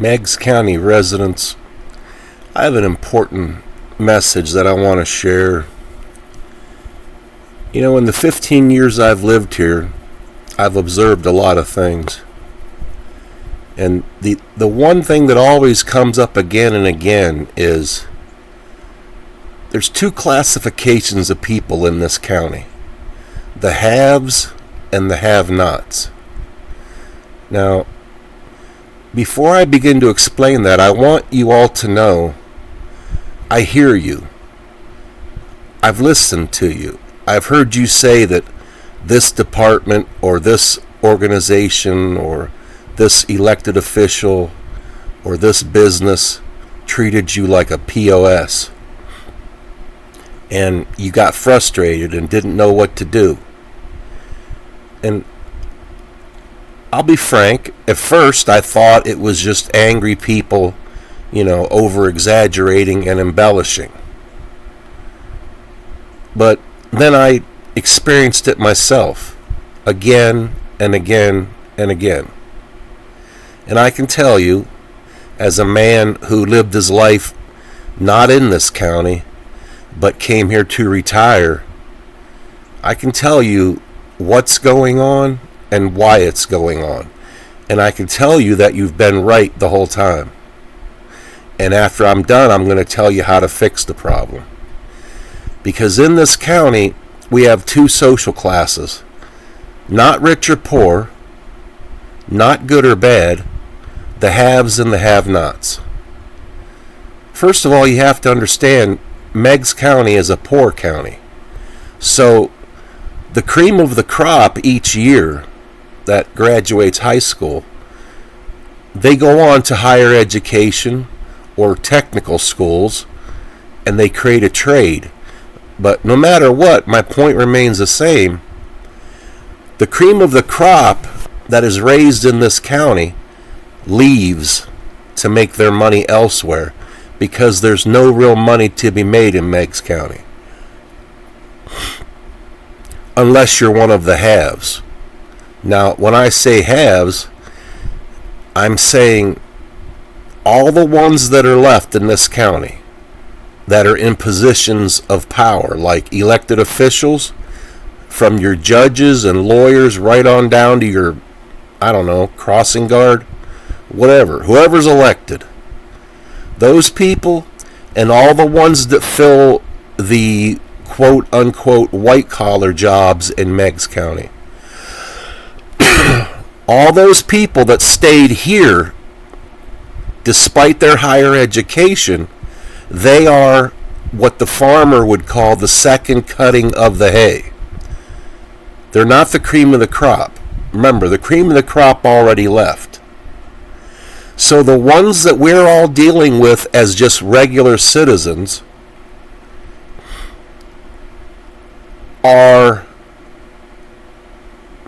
Meigs County residents, I have an important message that I want to share. You know, in the 15 years I've lived here, I've observed a lot of things. And the one thing that always comes up again and again is there's two classifications of people in this county: the haves and the have-nots. Now, before I begin to explain that, I want you all to know I hear you. I've listened to you. I've heard you say that this department or this organization or this elected official or this business treated you like a POS. And you got frustrated and didn't know what to do. And I'll be frank, at first I thought it was just angry people, over exaggerating and embellishing. But then I experienced it myself, again and again and again. And I can tell you, as a man who lived his life not in this county, but came here to retire, I can tell you what's going on and why it's going on. And I can tell you that you've been right the whole time. And after I'm done, I'm going to tell you how to fix the problem. Because in this county, we have two social classes. Not rich or poor, not good or bad, the haves and the have-nots. First of all, you have to understand, Meigs County is a poor county. So the cream of the crop each year that graduates high school, they go on to higher education or technical schools, and they create a trade. But no matter what, my point remains the same. The cream of the crop that is raised in this county leaves to make their money elsewhere because there's no real money to be made in Meigs County. Unless you're one of the haves. Now, when I say haves, I'm saying all the ones that are left in this county that are in positions of power, like elected officials, from your judges and lawyers right on down to your, crossing guard, whatever, whoever's elected. Those people and all the ones that fill the quote-unquote white-collar jobs in Meigs County. All those people that stayed here despite their higher education, they are what the farmer would call the second cutting of the hay. They're not the cream of the crop. Remember, the cream of the crop already left. So the ones that we're all dealing with as just regular citizens are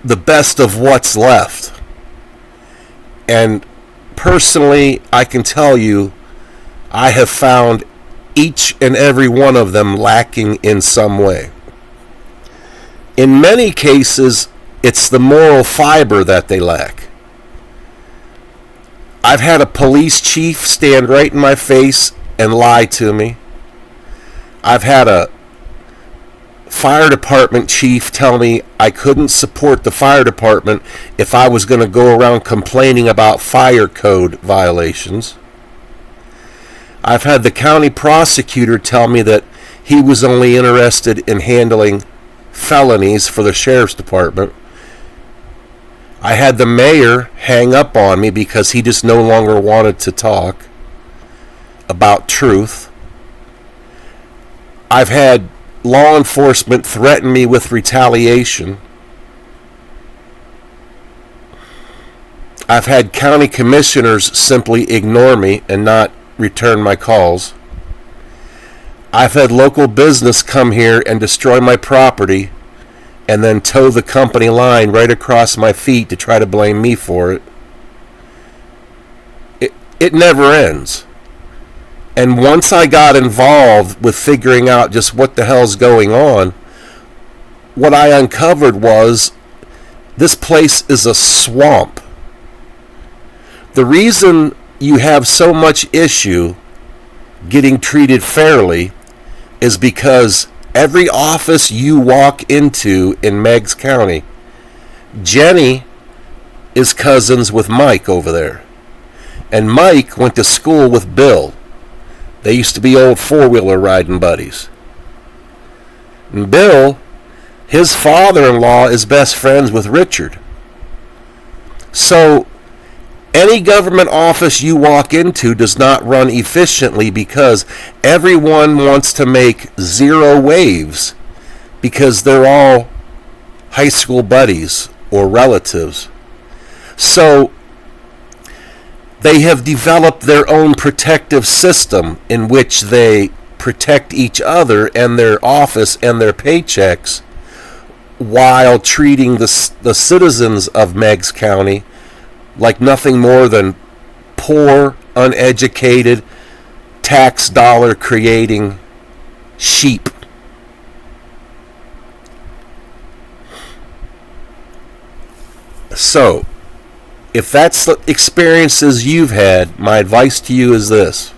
the best of what's left. And personally, I can tell you, I have found each and every one of them lacking in some way. In many cases, it's the moral fiber that they lack. I've had a police chief stand right in my face and lie to me. I've had a fire department chief tell me I couldn't support the fire department if I was going to go around complaining about fire code violations. I've had the county prosecutor tell me that he was only interested in handling felonies for the sheriff's department. I had the mayor hang up on me because he just no longer wanted to talk about truth. I've had law enforcement threaten me with retaliation. I've had county commissioners simply ignore me and not return my calls. I've had local business come here and destroy my property and then toe the company line right across my feet to try to blame me for it. It never ends. And once I got involved with figuring out just what the hell's going on, what I uncovered was this place is a swamp. The reason you have so much issue getting treated fairly is because every office you walk into in Meigs County, Jenny is cousins with Mike over there. And Mike went to school with Bill. They used to be old four-wheeler riding buddies. And Bill, his father-in-law, is best friends with Richard. So any government office you walk into does not run efficiently because everyone wants to make zero waves because they're all high school buddies or relatives. So they have developed their own protective system in which they protect each other and their office and their paychecks while treating the citizens of Meigs County like nothing more than poor, uneducated, tax dollar creating sheep. So, if that's the experiences you've had, my advice to you is this.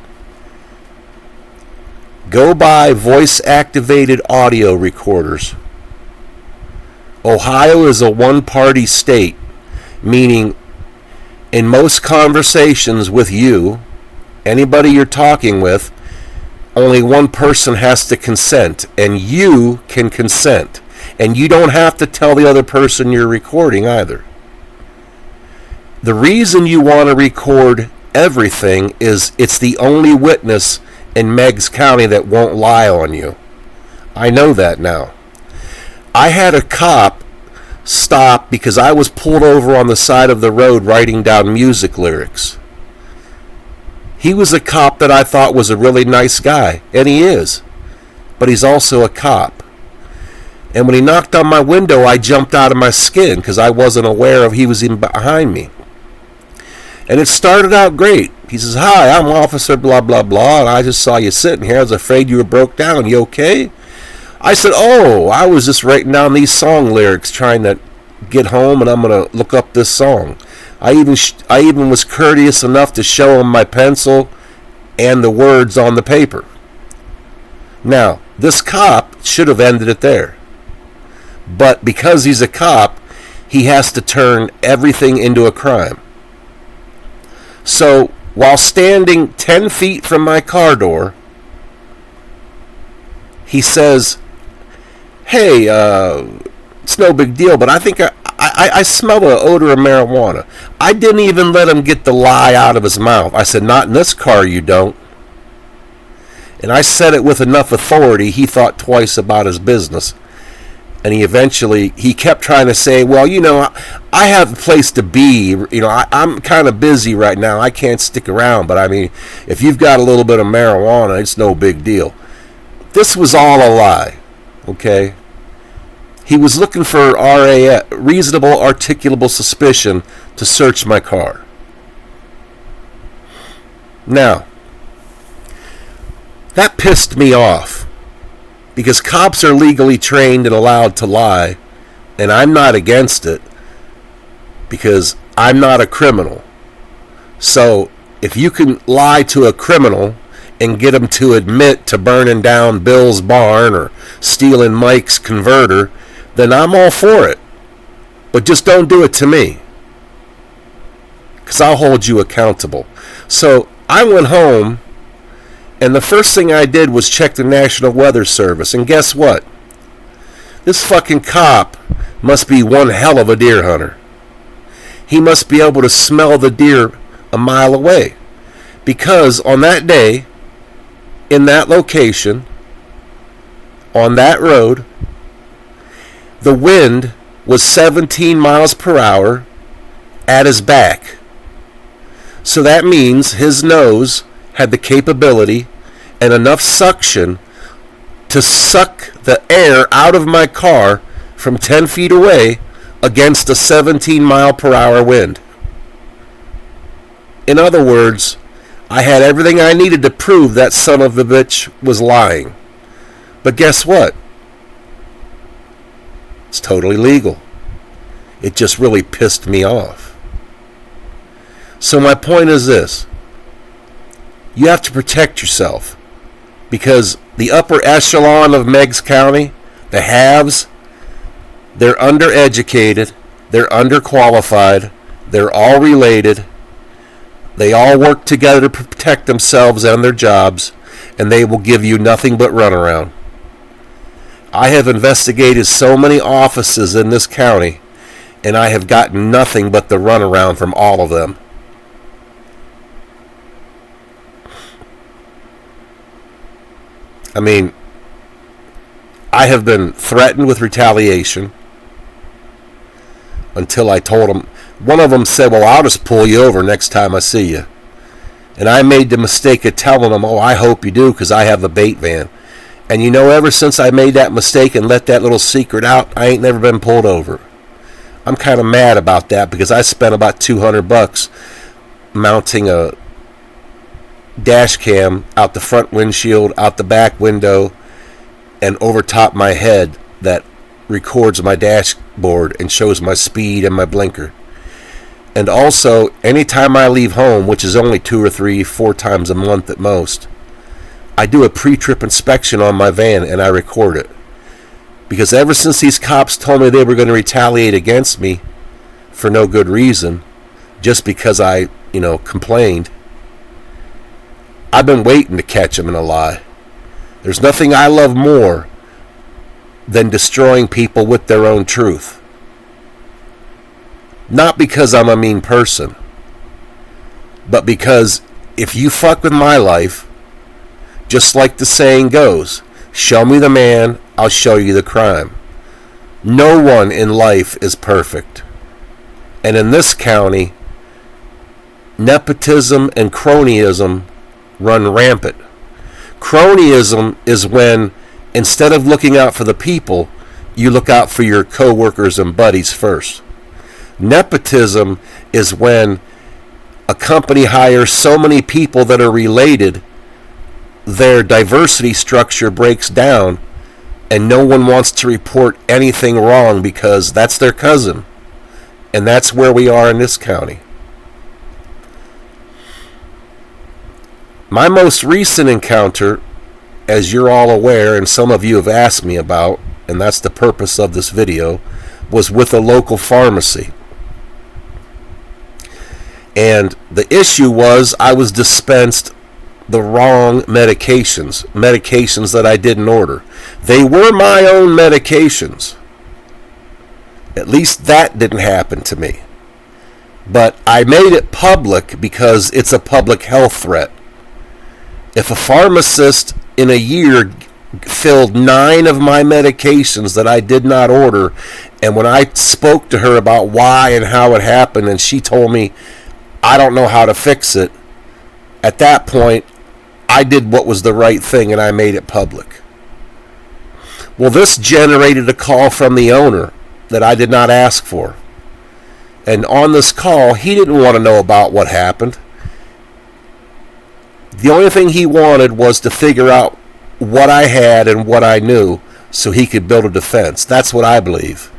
Go buy voice-activated audio recorders. Ohio is a one-party state, meaning in most conversations with you, anybody you're talking with, only one person has to consent, and you can consent. And you don't have to tell the other person you're recording either. The reason you want to record everything is it's the only witness in Meigs County that won't lie on you. I know that now. I had a cop stop because I was pulled over on the side of the road writing down music lyrics. He was a cop that I thought was a really nice guy, and he is. But he's also a cop. And when he knocked on my window, I jumped out of my skin because I wasn't aware of he was in behind me. And it started out great. He says, "Hi, I'm Officer blah, blah, blah, and I just saw you sitting here. I was afraid you were broke down. You okay?" I said, "Oh, I was just writing down these song lyrics trying to get home, and I'm going to look up this song." I even was courteous enough to show him my pencil and the words on the paper. Now, this cop should have ended it there. But because he's a cop, he has to turn everything into a crime. So, while standing 10 feet from my car door, he says, "Hey, it's no big deal, but I think I smell the odor of marijuana." I didn't even let him get the lie out of his mouth. I said, "Not in this car, you don't." And I said it with enough authority, he thought twice about his business. And he kept trying to say, "Well, I have a place to be. I'm kind of busy right now. I can't stick around. But I mean, if you've got a little bit of marijuana, it's no big deal." This was all a lie, okay? He was looking for RAS, reasonable articulable suspicion, to search my car. Now, that pissed me off. Because cops are legally trained and allowed to lie, and I'm not against it because I'm not a criminal. So if you can lie to a criminal and get him to admit to burning down Bill's barn or stealing Mike's converter, then I'm all for it. But just don't do it to me, because I'll hold you accountable. So I went home, and the first thing I did was check the National Weather Service. And guess what? This fucking cop must be one hell of a deer hunter. He must be able to smell the deer a mile away. Because on that day, in that location, on that road, the wind was 17 miles per hour at his back. So that means his nose had the capability and enough suction to suck the air out of my car from 10 feet away against a 17 mile per hour wind. In other words, I had everything I needed to prove that son of a bitch was lying. But guess what? It's totally legal. It just really pissed me off. So my point is this. You have to protect yourself. Because the upper echelon of Meigs County, the haves, they're undereducated, they're underqualified, they're all related, they all work together to protect themselves and their jobs, and they will give you nothing but runaround. I have investigated so many offices in this county, and I have gotten nothing but the runaround from all of them. I mean, I have been threatened with retaliation until I told them. One of them said, well, I'll just pull you over next time I see you. And I made the mistake of telling them, oh, I hope you do, because I have a bait van. And you know, ever since I made that mistake and let that little secret out, I ain't never been pulled over. I'm kind of mad about that, because I spent about $200 mounting a dash cam out the front windshield, out the back window, and over top my head that records my dashboard and shows my speed and my blinker. And also, anytime I leave home, which is only 2 or 3, 4 times a month at most, I do a pre-trip inspection on my van and I record it. Because ever since these cops told me they were going to retaliate against me for no good reason, just because I, complained, I've been waiting to catch them in a lie. There's nothing I love more than destroying people with their own truth. Not because I'm a mean person, but because if you fuck with my life, just like the saying goes, show me the man, I'll show you the crime. No one in life is perfect. And in this county, nepotism and cronyism run rampant. Cronyism is when, instead of looking out for the people, you look out for your co-workers and buddies first. Nepotism is when a company hires so many people that are related, their diversity structure breaks down, and no one wants to report anything wrong because that's their cousin. And that's where we are in this county. My most recent encounter, as you're all aware, and some of you have asked me about, and that's the purpose of this video, was with a local pharmacy. And the issue was I was dispensed the wrong medications that I didn't order. They were my own medications. At least that didn't happen to me. But I made it public because it's a public health threat. If a pharmacist in a year filled 9 of my medications that I did not order, and when I spoke to her about why and how it happened, and she told me, I don't know how to fix it, at that point, I did what was the right thing and I made it public. Well, this generated a call from the owner that I did not ask for. And on this call, he didn't want to know about what happened. The only thing he wanted was to figure out what I had and what I knew so he could build a defense. That's what I believe.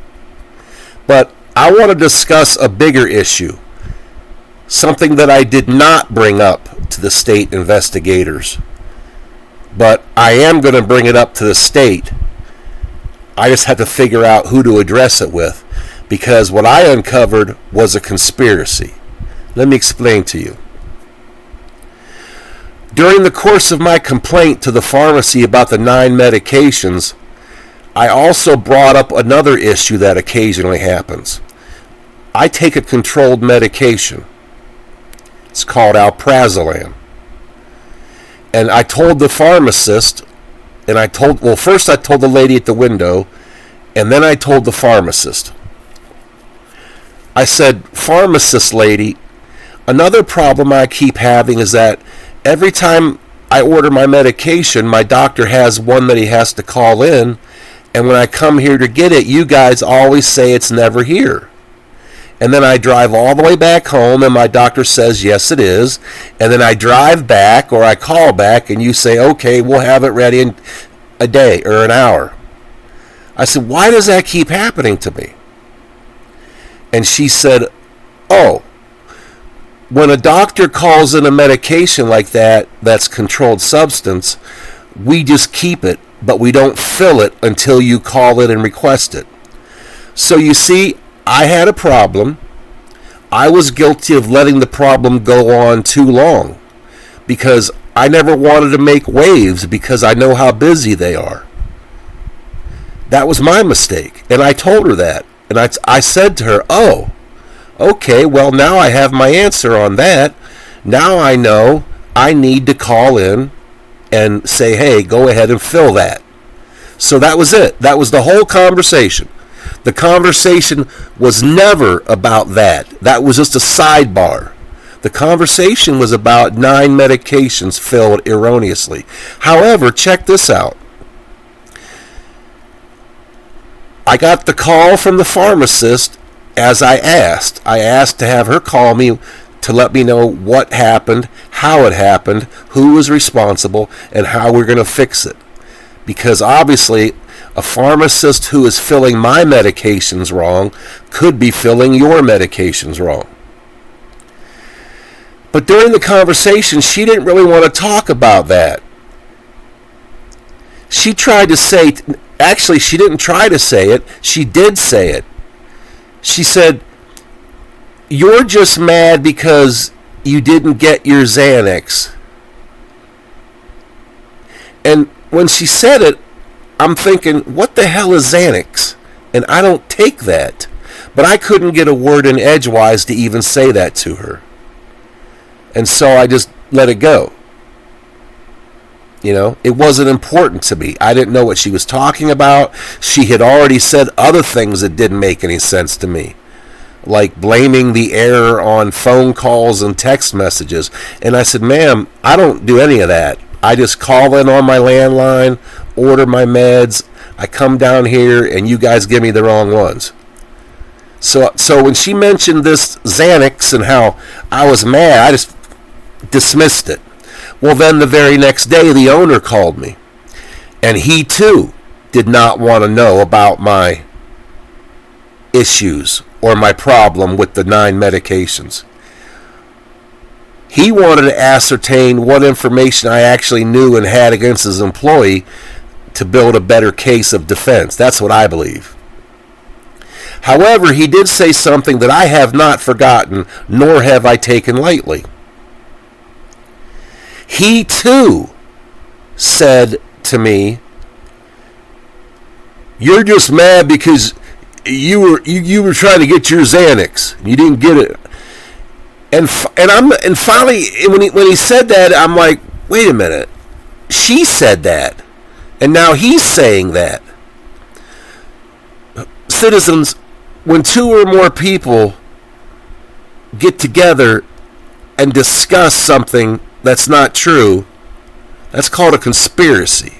But I want to discuss a bigger issue. Something that I did not bring up to the state investigators. But I am going to bring it up to the state. I just have to figure out who to address it with. Because what I uncovered was a conspiracy. Let me explain to you. During the course of my complaint to the pharmacy about the 9 medications, I also brought up another issue that occasionally happens. I take a controlled medication. It's called alprazolam. And I told the pharmacist, and first I told the lady at the window, and then I told the pharmacist. I said, pharmacist lady, another problem I keep having is that every time I order my medication, my doctor has one that he has to call in, and when I come here to get it, you guys always say it's never here. And then I drive all the way back home, and my doctor says, yes, it is. And then I drive back, or I call back, and you say, okay, we'll have it ready in a day or an hour. I said, why does that keep happening to me? And she said, oh, when a doctor calls in a medication like that, that's controlled substance, we just keep it, but we don't fill it until you call it and request it. So you see, I had a problem. I was guilty of letting the problem go on too long because I never wanted to make waves because I know how busy they are. That was my mistake, and I told her that. And I said to her, oh, okay, well, now I have my answer on that. Now I know I need to call in and say, hey, go ahead and fill that. So that was it. That was the whole conversation. The conversation was never about that. That was just a sidebar. The conversation was about 9 medications filled erroneously. However, check this out. I got the call from the pharmacist as I asked. I asked to have her call me to let me know what happened, how it happened, who was responsible, and how we're going to fix it. Because obviously, a pharmacist who is filling my medications wrong could be filling your medications wrong. But during the conversation, she didn't really want to talk about that. She tried to say, actually, she didn't try to say it, she did say it. She said, you're just mad because you didn't get your Xanax. And when she said it, I'm thinking, what the hell is Xanax? And I don't take that. But I couldn't get a word in edgewise to even say that to her. And so I just let it go. You know, it wasn't important to me. I didn't know what she was talking about. She had already said other things that didn't make any sense to me, like blaming the error on phone calls and text messages. And I said, ma'am, I don't do any of that. I just call in on my landline, order my meds, I come down here, and you guys give me the wrong ones. So when she mentioned this Xanax and how I was mad, I just dismissed it. Well, then the very next day, the owner called me. And he, too, did not want to know about my issues or my problem with the 9 medications. He wanted to ascertain what information I actually knew and had against his employee to build a better case of defense. That's what I believe. However, he did say something that I have not forgotten, nor have I taken lightly. He, too, said to me, you're just mad because you were trying to get your Xanax. You didn't get it. And finally, when he said that, I'm like, wait a minute. She said that. And now he's saying that. Citizens, when 2 or more people get together and discuss something that's not true, that's called a conspiracy.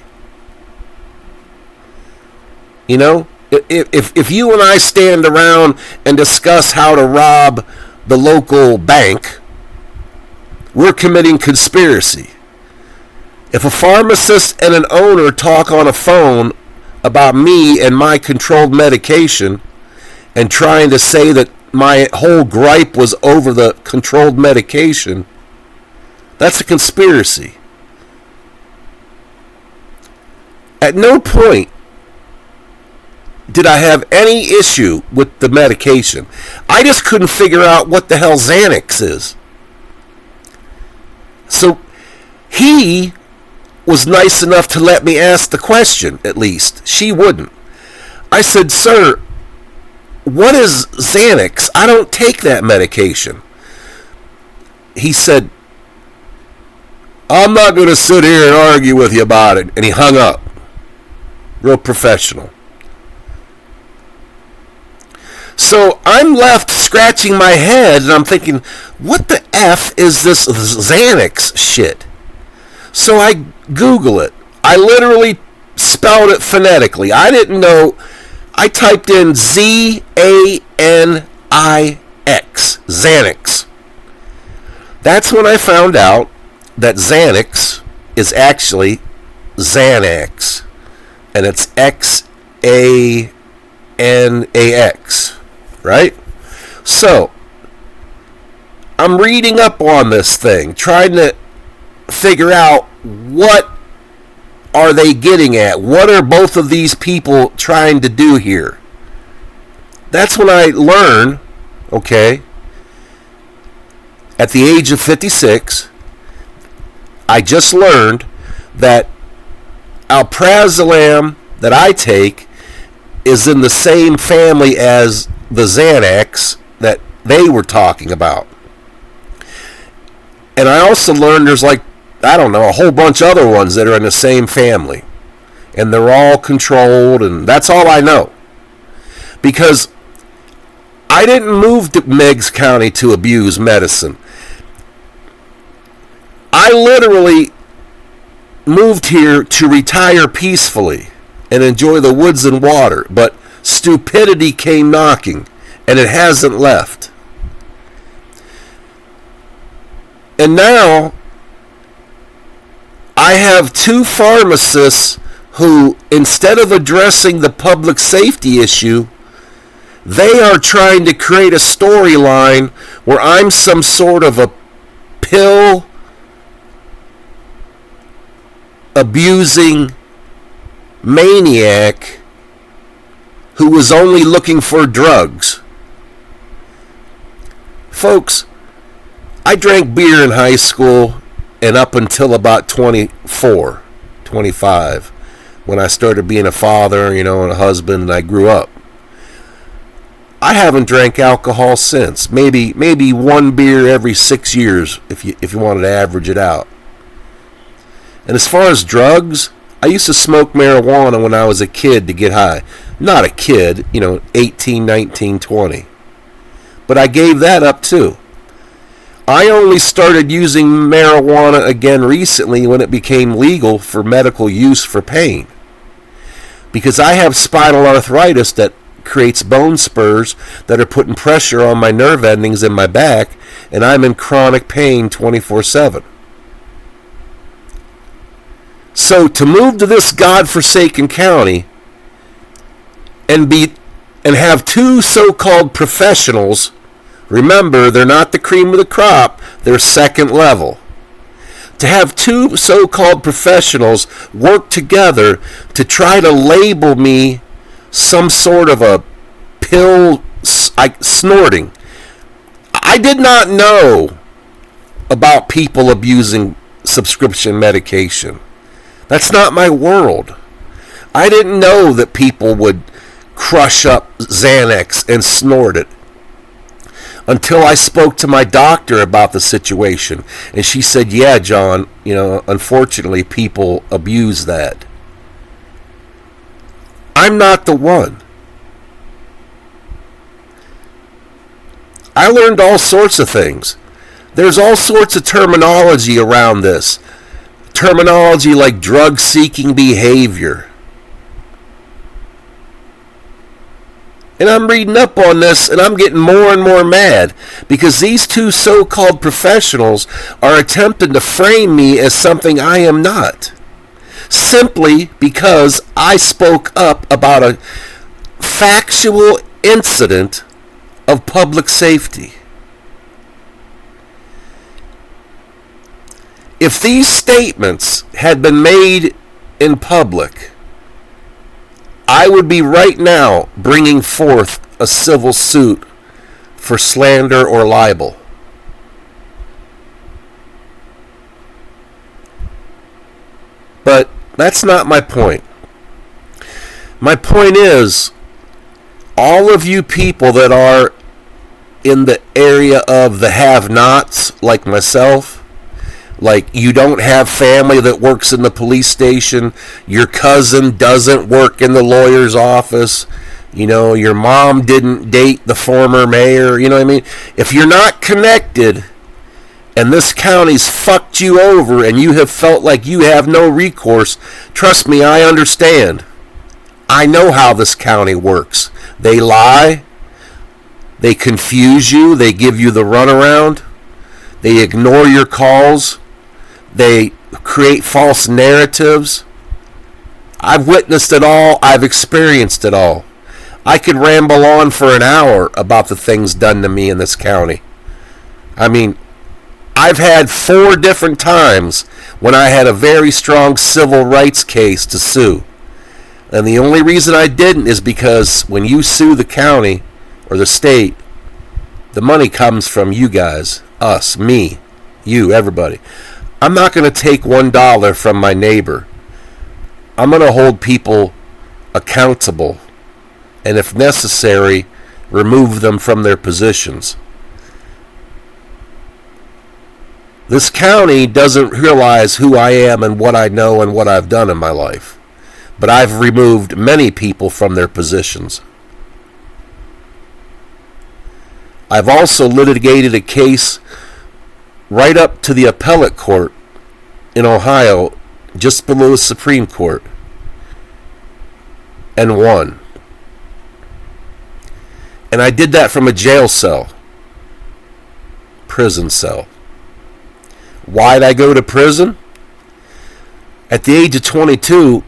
You know, if you and I stand around and discuss how to rob the local bank, we're committing conspiracy. If a pharmacist and an owner talk on a phone about me and my controlled medication and trying to say that my whole gripe was over the controlled medication, that's a conspiracy. At no point did I have any issue with the medication. I just couldn't figure out what the hell Xanax is. So he was nice enough to let me ask the question, at least. She wouldn't. I said, sir, what is Xanax? I don't take that medication. He said, I'm not going to sit here and argue with you about it. And he hung up. Real professional. So I'm left scratching my head and I'm thinking, what the F is this Xanax shit? So I Google it. I literally spelled it phonetically. I didn't know. I typed in Zanix. Xanax. That's when I found out that Xanax is actually Xanax. And it's Xanax. Right? So, I'm reading up on this thing, trying to figure out what are they getting at? What are both of these people trying to do here? That's when I learn, okay, at the age of 56, I just learned that alprazolam that I take is in the same family as the Xanax that they were talking about. And I also learned there's like, I don't know, a whole bunch of other ones that are in the same family. And they're all controlled, and that's all I know. Because I didn't move to Meigs County to abuse medicine. I literally moved here to retire peacefully and enjoy the woods and water, but stupidity came knocking, and it hasn't left. And now I have two pharmacists who, instead of addressing the public safety issue, they are trying to create a storyline where I'm some sort of a pill abusing maniac who was only looking for drugs. Folks, I drank beer in high school and up until about 24, 25, when I started being a father, and a husband, and I grew up. I haven't drank alcohol since. Maybe one beer every 6 years, if you wanted to average it out. And as far as drugs, I used to smoke marijuana when I was a kid to get high. Not a kid, 18, 19, 20. But I gave that up too. I only started using marijuana again recently when it became legal for medical use for pain. Because I have spinal arthritis that creates bone spurs that are putting pressure on my nerve endings in my back, and I'm in chronic pain 24/7. So to move to this godforsaken county and have two so-called professionals, remember, they're not the cream of the crop, they're second level. To have two so-called professionals work together to try to label me some sort of a pill snorting. I did not know about people abusing subscription medication. That's not my world. I didn't know that people would crush up Xanax and snort it until I spoke to my doctor about the situation. And she said, yeah, John, unfortunately people abuse that. I'm not the one. I learned all sorts of things. There's all sorts of terminology around this. Terminology like drug-seeking behavior. And I'm reading up on this, and I'm getting more and more mad because these two so-called professionals are attempting to frame me as something I am not, simply because I spoke up about a factual incident of public safety. If these statements had been made in public, I would be right now bringing forth a civil suit for slander or libel. But that's not my point. My point is, all of you people that are in the area of the have-nots, like myself, like you don't have family that works in the police station, your cousin doesn't work in the lawyer's office, your mom didn't date the former mayor, you know what I mean? If you're not connected and this county's fucked you over and you have felt like you have no recourse, trust me, I understand. I know how this county works. They lie, they confuse you, they give you the runaround, they ignore your calls, they create false narratives. I've witnessed it all. I've experienced it all. I could ramble on for an hour about the things done to me in this county. I mean, I've had 4 different times when I had a very strong civil rights case to sue. And the only reason I didn't is because when you sue the county or the state, the money comes from you guys, us, me, you, everybody. I'm not going to take $1 from my neighbor. I'm going to hold people accountable, and if necessary, remove them from their positions. This county doesn't realize who I am and what I know and what I've done in my life. But I've removed many people from their positions. I've also litigated a case right up to the appellate court in Ohio, just below the Supreme Court, and won. And I did that from a jail cell, prison cell. Why'd I go to prison? At the age of 22,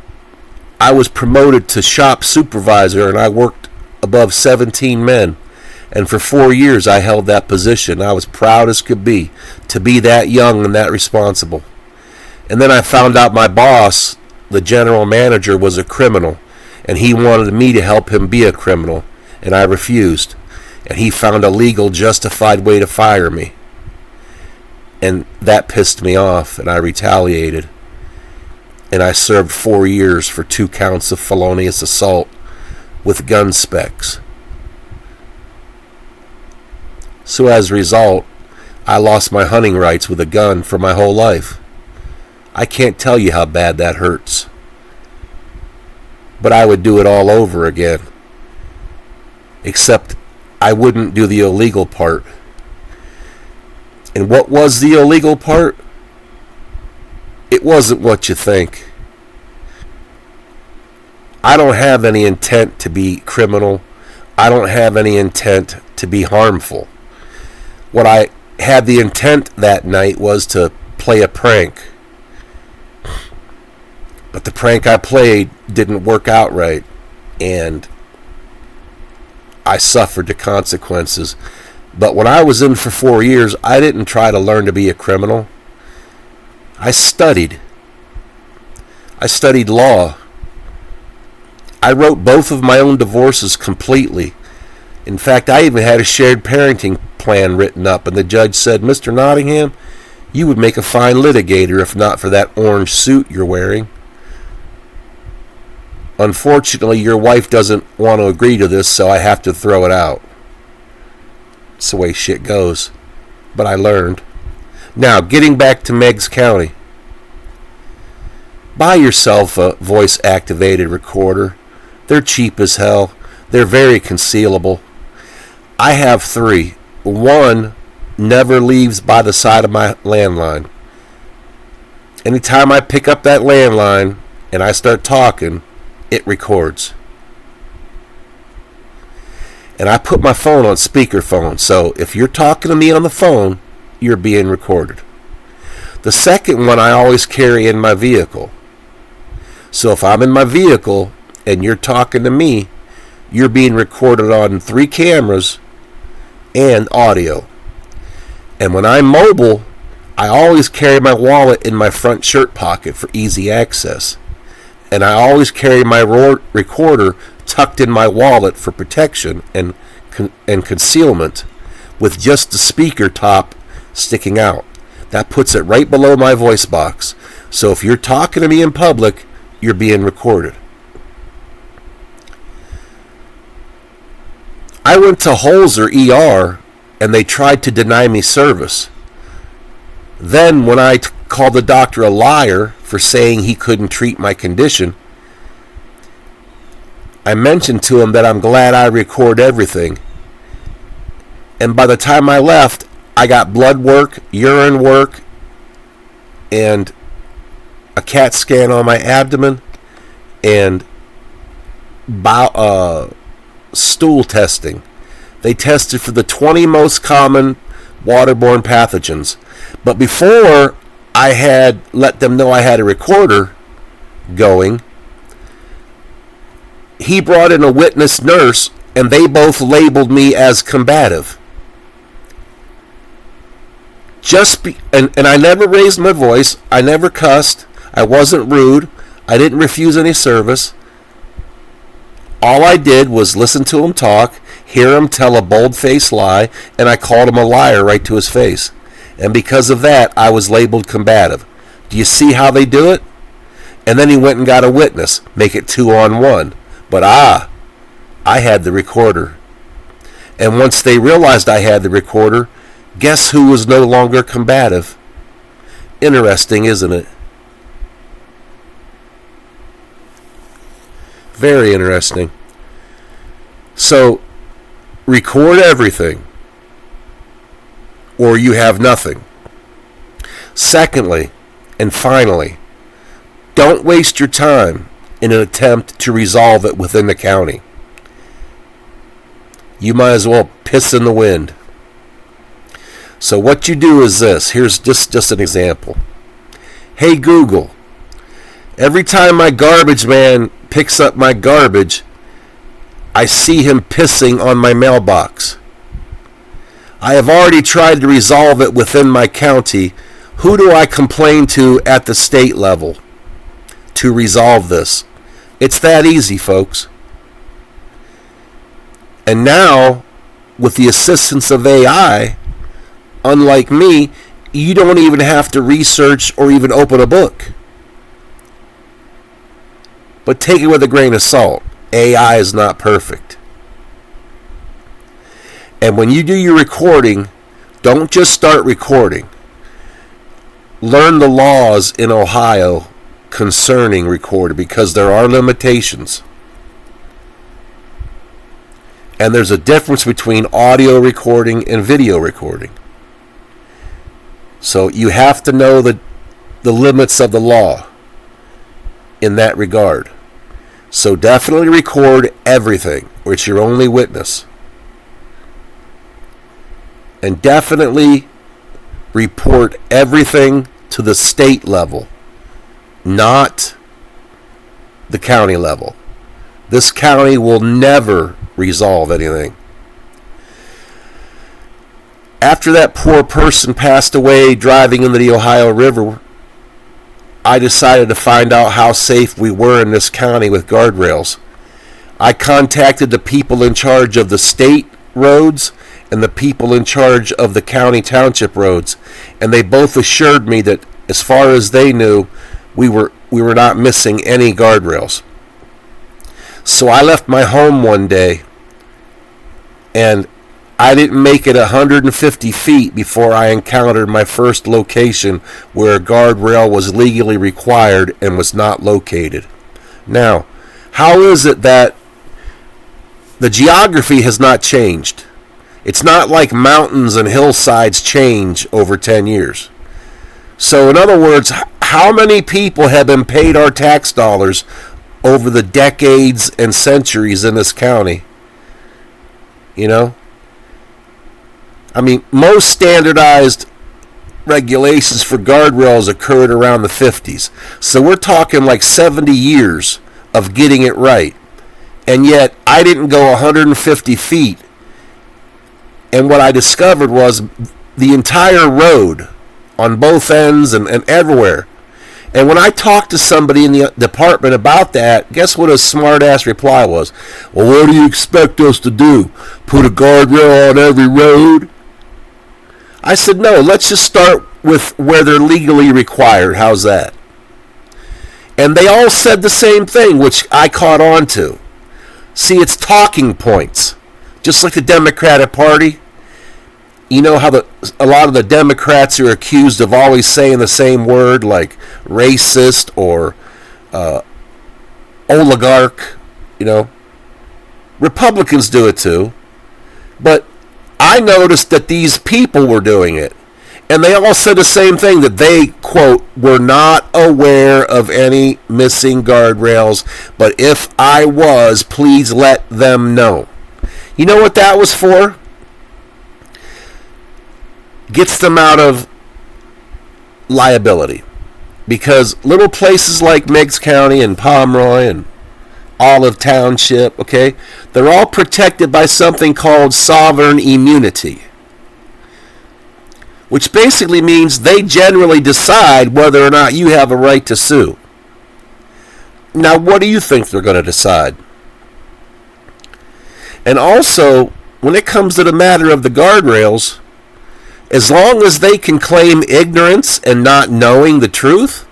I was promoted to shop supervisor, and I worked above 17 men. And for 4 years, I held that position. I was proud as could be to be that young and that responsible. And then I found out my boss, the general manager, was a criminal, and he wanted me to help him be a criminal, and I refused. And he found a legal, justified way to fire me. And that pissed me off, and I retaliated. And I served 4 years for 2 counts of felonious assault with gun specs. So as a result, I lost my hunting rights with a gun for my whole life. I can't tell you how bad that hurts. But I would do it all over again. Except I wouldn't do the illegal part. And what was the illegal part? It wasn't what you think. I don't have any intent to be criminal. I don't have any intent to be harmful. What I had the intent that night was to play a prank. But the prank I played didn't work out right, and I suffered the consequences. But when I was in for 4 years, I didn't try to learn to be a criminal. I studied. I studied law. I wrote both of my own divorces completely. In fact, I even had a shared parenting plan written up, and the judge said, "Mr. Nottingham, you would make a fine litigator if not for that orange suit you're wearing. Unfortunately, your wife doesn't want to agree to this, so I have to throw it out." It's the way shit goes. But I learned. Now, getting back to Meigs County. Buy yourself a voice-activated recorder. They're cheap as hell. They're very concealable. I have 3. One never leaves by the side of my landline. Anytime I pick up that landline and I start talking, it records. And I put my phone on speakerphone, so if you're talking to me on the phone, you're being recorded. The second one I always carry in my vehicle. So if I'm in my vehicle and you're talking to me, you're being recorded on 3 cameras and audio. And when I'm mobile, I always carry my wallet in my front shirt pocket for easy access. And I always carry my recorder tucked in my wallet for protection and concealment, with just the speaker top sticking out. That puts it right below my voice box. So if you're talking to me in public, you're being recorded. I went to Holzer ER and they tried to deny me service. Then when I called the doctor a liar for saying he couldn't treat my condition, I mentioned to him that I'm glad I record everything. And by the time I left, I got blood work, urine work, and a CAT scan on my abdomen, and stool testing. They tested for the 20 most common waterborne pathogens. But before I had let them know I had a recorder going, he brought in a witness nurse, and they both labeled me as combative. And I never raised my voice. I never cussed. I wasn't rude. I didn't refuse any service. All I did was listen to him talk, hear him tell a bold-faced lie, and I called him a liar right to his face. And because of that, I was labeled combative. Do you see how they do it? And then he went and got a witness, make it 2-on-1. But I had the recorder. And once they realized I had the recorder, guess who was no longer combative? Interesting, isn't it? Very interesting. So, record everything, or you have nothing. Secondly, and finally, don't waste your time in an attempt to resolve it within the county. You might as well piss in the wind. So what you do is this. Here's just an example. Hey Google, every time my garbage man picks up my garbage, I see him pissing on my mailbox. I have already tried to resolve it within my county. Who do I complain to at the state level to resolve this? It's that easy, folks. And now, with the assistance of AI, unlike me, you don't even have to research or even open a book. But take it with a grain of salt. AI is not perfect. And when you do your recording, don't just start recording. Learn the laws in Ohio concerning recording, because there are limitations. And there's a difference between audio recording and video recording. So you have to know the limits of the law in that regard. So definitely record everything, or it's your only witness. And definitely report everything to the state level, not the county level. This county will never resolve anything. After that poor person passed away driving into the Ohio River, I decided to find out how safe we were in this county with guardrails. I contacted the people in charge of the state roads and the people in charge of the county township roads, and they both assured me that as far as they knew, we were not missing any guardrails. So I left my home one day, and I didn't make it 150 feet before I encountered my first location where a guardrail was legally required and was not located. Now, how is it that the geography has not changed? It's not like mountains and hillsides change over 10 years. So in other words, how many people have been paid our tax dollars over the decades and centuries in this county? You know? I mean, most standardized regulations for guardrails occurred around the 50s. So we're talking like 70 years of getting it right. And yet, I didn't go 150 feet. And what I discovered was the entire road on both ends and everywhere. And when I talked to somebody in the department about that, guess what a smart-ass reply was? Well, what do you expect us to do? Put a guardrail on every road? I said, no, let's just start with where they're legally required. How's that? And they all said the same thing, which I caught on to. See, it's talking points. Just like the Democratic Party. You know how a lot of the Democrats are accused of always saying the same word, like racist or oligarch, you know. Republicans do it too. But I noticed that these people were doing it. And they all said the same thing, that they, quote, were not aware of any missing guardrails, but if I was, please let them know. You know what that was for? Gets them out of liability. Because little places like Meigs County and Pomeroy and Olive Township, okay, they're all protected by something called sovereign immunity. which basically means they generally decide whether or not you have a right to sue. Now, what do you think they're going to decide? And also, when it comes to the matter of the guardrails, as long as they can claim ignorance and not knowing the truth,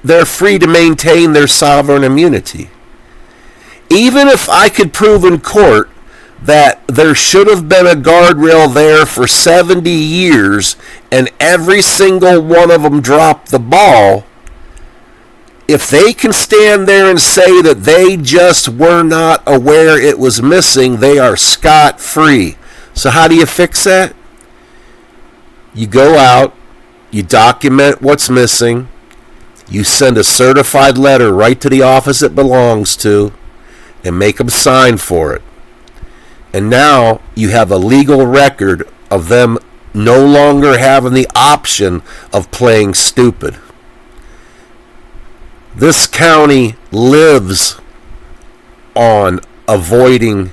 they're free to maintain their sovereign immunity. Even if I could prove in court that there should have been a guardrail there for 70 years and every single one of them dropped the ball, if they can stand there and say that they just were not aware it was missing, they are scot-free. So how do you fix that? You go out, you document what's missing, you send a certified letter right to the office it belongs to, and make them sign for it. And now you have a legal record of them no longer having the option of playing stupid. This county lives on avoiding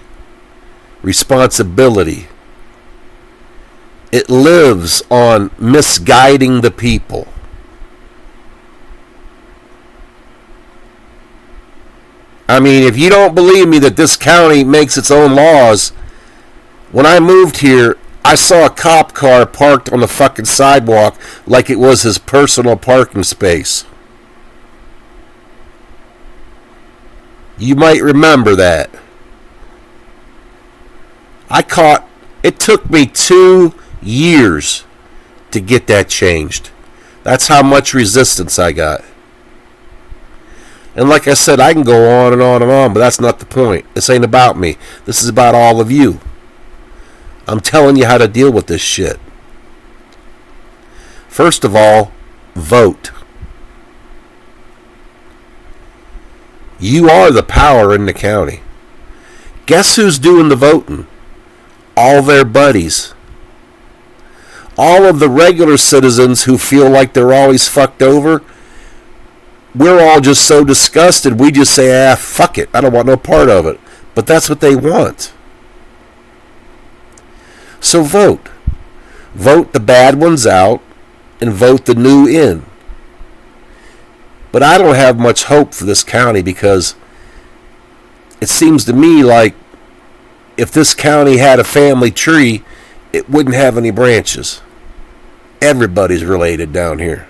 responsibility. It lives on misguiding the people. I mean, if you don't believe me that this county makes its own laws, when I moved here, I saw a cop car parked on the fucking sidewalk like it was his personal parking space. You might remember that. It took me 2 years to get that changed. That's how much resistance I got. And like I said, I can go on and on and on, but that's not the point. This ain't about me. This is about all of you. I'm telling you how to deal with this shit. First of all, vote. You are the power in the county. Guess who's doing the voting? All their buddies. All of the regular citizens who feel like they're always fucked over, we're all just so disgusted, we just say, fuck it, I don't want no part of it. But that's what they want. So vote. Vote the bad ones out and vote the new in. But I don't have much hope for this county because it seems to me like if this county had a family tree, it wouldn't have any branches. Everybody's related down here.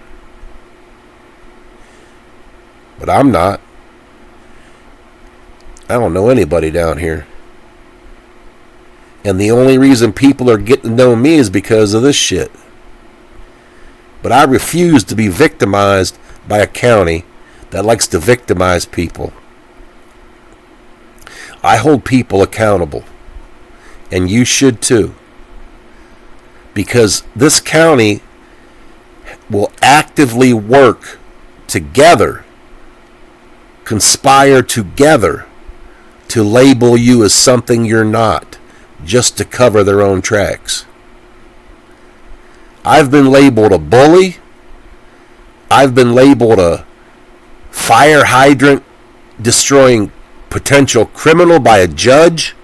But I'm not. I don't know anybody down here. And the only reason people are getting to know me is because of this shit. But I refuse to be victimized by a county that likes to victimize people. I hold people accountable. And you should too. Because this county will actively work together, conspire together to label you as something you're not, just to cover their own tracks. I've been labeled a bully. I've been labeled a fire hydrant destroying potential criminal by a judge.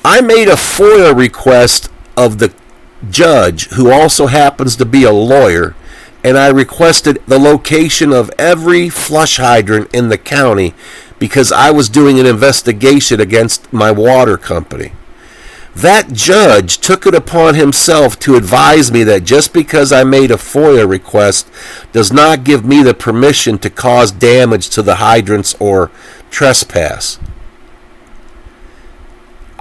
I made a FOIA request of the judge, who also happens to be a lawyer, and I requested the location of every flush hydrant in the county because I was doing an investigation against my water company. That judge took it upon himself to advise me that just because I made a FOIA request does not give me the permission to cause damage to the hydrants or trespass.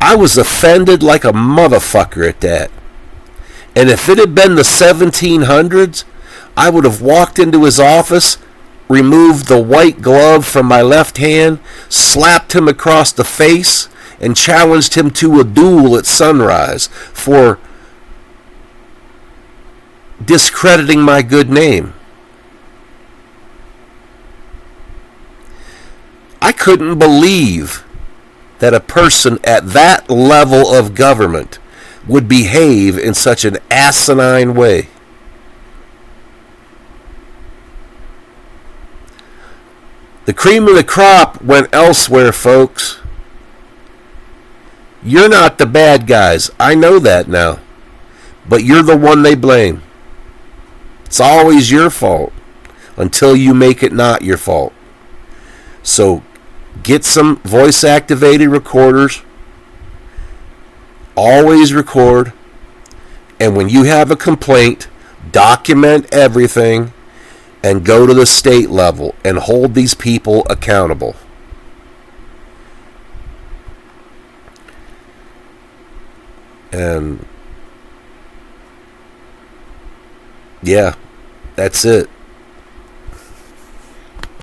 I was offended like a motherfucker at that. And if it had been the 1700s, I would have walked into his office, removed the white glove from my left hand, slapped him across the face, and challenged him to a duel at sunrise for discrediting my good name. I couldn't believe that a person at that level of government would behave in such an asinine way. The cream of the crop went elsewhere, folks. You're not the bad guys. I know that now. But you're the one they blame. It's always your fault until you make it not your fault. So get some voice activated recorders. Always record. And when you have a complaint, document everything and go to the state level and hold these people accountable. And yeah, that's it.